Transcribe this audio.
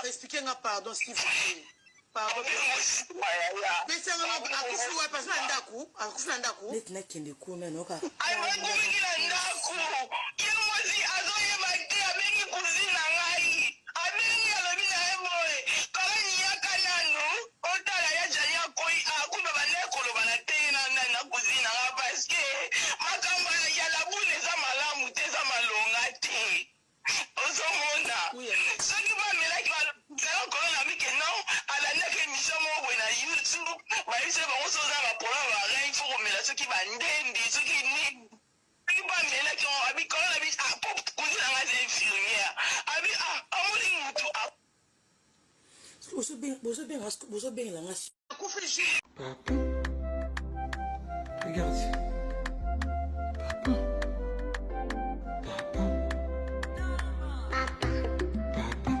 expliquer un pardon, ce qu'il faut. Pardon. Mais c'est vraiment à Koufou, parce que Nandakou, à Koufou Nandakou. Let na kende ko na no ka. Ai ba ku mi Nandaku. Ye mozi azoye mate abengi kuzina ngai. Abengi alobi na eboe. Kala ni yakanano, otala ya Djanny akoi akuba banekolo banatena na kuzina nga parce que makamba ya labune za malamu te za malonga te. Ozomona. Soki ba melaki ba zelo korona mike non ala neke mishomo na YouTube. Ba ise ba oso za ba pora ba rein fo mela soki ba ndendi soki ni. Soki ba melaki abi korona bi pop kuzina nga ze infirmière. Abi amuli mutu Bozo bien la ngas. Papa, regarde. Papa. Papa. Papa.